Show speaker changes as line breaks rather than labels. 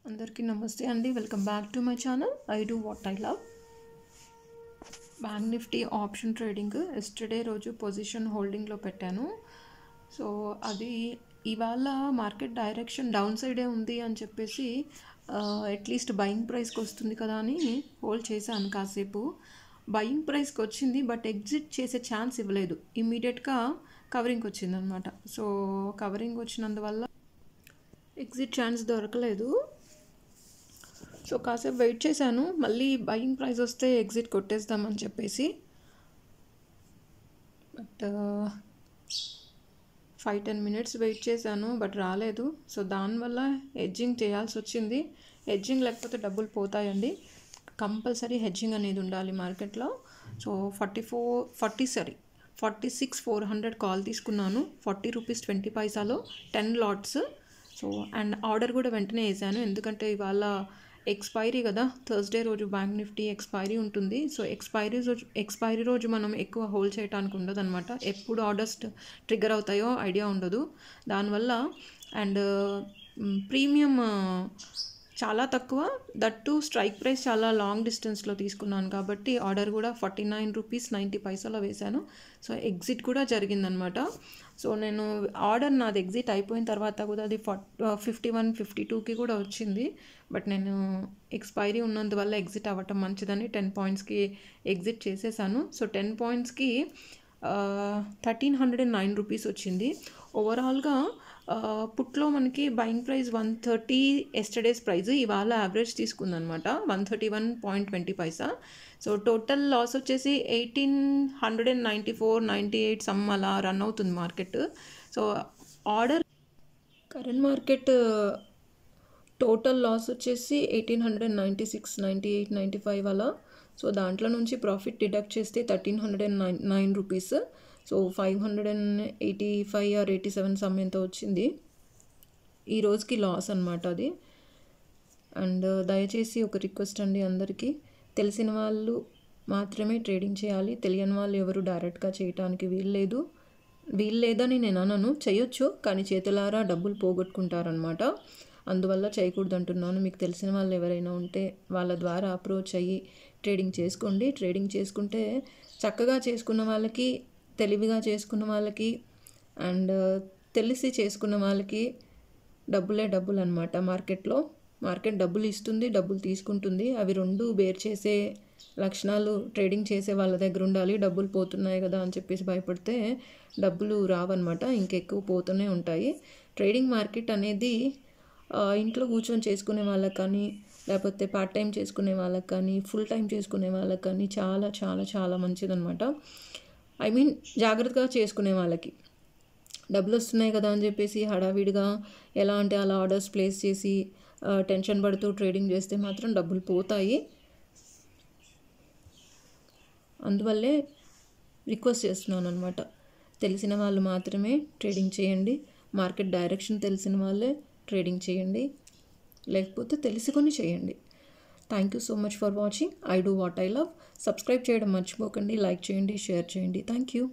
అందరికీ నమస్తే అండి. Welcome back to my channel I do what I love. Bank Nifty option trading yesterday రోజు position హోల్డింగ్లో పెట్టాను. So అది ఇవాళ మార్కెట్ డైరెక్షన్ డౌన్ సైడే ఉంది అని చెప్పేసి అట్లీస్ట్ బయింగ్ ప్రైస్కి వస్తుంది కదా అని హోల్డ్ చేశాను కాసేపు. బయింగ్ ప్రైస్కి వచ్చింది, బట్ ఎగ్జిట్ చేసే ఛాన్స్ ఇవ్వలేదు. ఇమ్మీడియట్గా కవరింగ్ వచ్చిందనమాట. సో కవరింగ్ వచ్చినందువల్ల ఎగ్జిట్ ఛాన్స్ దొరకలేదు. సో కాసేపు వెయిట్ చేశాను, మళ్ళీ బయింగ్ ప్రైస్ వస్తే ఎగ్జిట్ కొట్టేద్దామని చెప్పేసి. బట్ 5-10 మినిట్స్ వెయిట్ చేశాను, బట్ రాలేదు. సో దానివల్ల హెడ్జింగ్ చేయాల్సి వచ్చింది. హెడ్జింగ్ లేకపోతే డబ్బులు పోతాయండి. కంపల్సరీ హెడ్జింగ్ అనేది ఉండాలి మార్కెట్లో. సో 46,400 కాల్ తీసుకున్నాను. 40 rupees 20 పైసాలో 10 LADS. So and order కూడా వెంటనే వేసాను, ఎందుకంటే ఇవాళ ఎక్స్పైరీ కదా, థర్స్డే రోజు బ్యాంక్ నిఫ్టీ ఎక్స్పైరీ ఉంటుంది. సో ఎక్స్పైరీ రోజు మనం ఎక్కువ హోల్డ్ చేయడానికి ఉండదు అనమాట. ఎప్పుడు ఆర్డర్స్ ట్రిగ్గర్ అవుతాయో ఐడియా ఉండదు దానివల్ల. అండ్ ప్రీమియం చాలా తక్కువ, దట్టు స్ట్రైక్ ప్రైస్ చాలా లాంగ్ డిస్టెన్స్లో తీసుకున్నాను కాబట్టి ఆర్డర్ కూడా 49 రూపీస్ 90 పైసాలో వేశాను. సో ఎగ్జిట్ కూడా జరిగిందనమాట. సో నేను ఆర్డర్ నాది ఎగ్జిట్ అయిపోయిన తర్వాత కూడా అది 51, 52కి కూడా వచ్చింది. బట్ నేను ఎక్స్పైరీ ఉన్నందువల్ల ఎగ్జిట్ అవ్వటం మంచిదని 10 పాయింట్స్కి ఎగ్జిట్ చేసేసాను. సో 10 పాయింట్స్కి 1309 రూపీస్ వచ్చింది. ఓవరాల్గా పుట్లో మనకి బయింగ్ ప్రైస్ 130, ఎస్టర్డేస్ ప్రైస్ ఇవాళ యావరేజ్ తీసుకుందనమాట 131.20 పైసా. సో టోటల్ లాస్ వచ్చేసి 1894-98 సమ్ అలా రన్ అవుతుంది market. So order current market total loss వచ్చేసి 1896-98-95 అలా. సో దాంట్లో నుంచి ప్రాఫిట్ డిడక్ట్ చేస్తే 1309 రూపీస్. సో 585 or 87 సమ్ ఎంత వచ్చింది. ఈ రోజుకి లాస్ అనమాట అది. అండ్ దయచేసి ఒక రిక్వెస్ట్ అండి, అందరికీ తెలిసిన వాళ్ళు మాత్రమే ట్రేడింగ్ చేయాలి. తెలియని వాళ్ళు ఎవరు డైరెక్ట్గా చేయటానికి వీల్లేదని నేను అనను, చేయొచ్చు, కానీ చేతులారా డబ్బులు పోగొట్టుకుంటారనమాట. అందువల్ల చేయకూడదు అంటున్నాను. మీకు తెలిసిన వాళ్ళు ఎవరైనా ఉంటే వాళ్ళ ద్వారా అప్రోచ్ అయ్యి ట్రేడింగ్ చేసుకోండి. ట్రేడింగ్ చేసుకుంటే చక్కగా చేసుకున్న వాళ్ళకి, తెలివిగా చేసుకున్న వాళ్ళకి అండ్ తెలిసి చేసుకున్న వాళ్ళకి డబ్బులు అనమాట. మార్కెట్ డబ్బులు ఇస్తుంది, డబ్బులు తీసుకుంటుంది. అవి రెండు బేర్ చేసే లక్షణాలు ట్రేడింగ్ చేసే వాళ్ళ దగ్గర ఉండాలి. డబ్బులు పోతున్నాయి కదా అని చెప్పేసి భయపడితే డబ్బులు రావన్నమాట, ఇంకెక్కువ పోతూనే ఉంటాయి. ట్రేడింగ్ మార్కెట్ అనేది ఇంట్లో కూర్చొని చేసుకునే వాళ్ళకి కానీ, లేకపోతే పార్ట్ టైం చేసుకునే వాళ్ళకి కానీ, ఫుల్ టైం చేసుకునే వాళ్ళకి కానీ చాలా చాలా చాలా మంచిదన్నమాట. జాగ్రత్తగా చేసుకునే వాళ్ళకి. డబ్బులు వస్తున్నాయి కదా అని చెప్పేసి హడావిడిగా ఎలా అంటే అలా ఆర్డర్స్ ప్లేస్ చేసి టెన్షన్ పడుతూ ట్రేడింగ్ చేస్తే మాత్రం డబ్బులు పోతాయి. అందువల్లే రిక్వెస్ట్ చేస్తున్నాను అనమాట, తెలిసిన వాళ్ళు మాత్రమే ట్రేడింగ్ చేయండి. మార్కెట్ డైరెక్షన్ తెలిసిన వాళ్ళే ట్రేడింగ్ చేయండి, లేకపోతే తెలుసుకొని చేయండి. Thank you so much for watching I do what I love. Subscribe చేయడం మర్చిపోకండి, లైక్ చేయండి, షేర్ చేయండి. Thank you.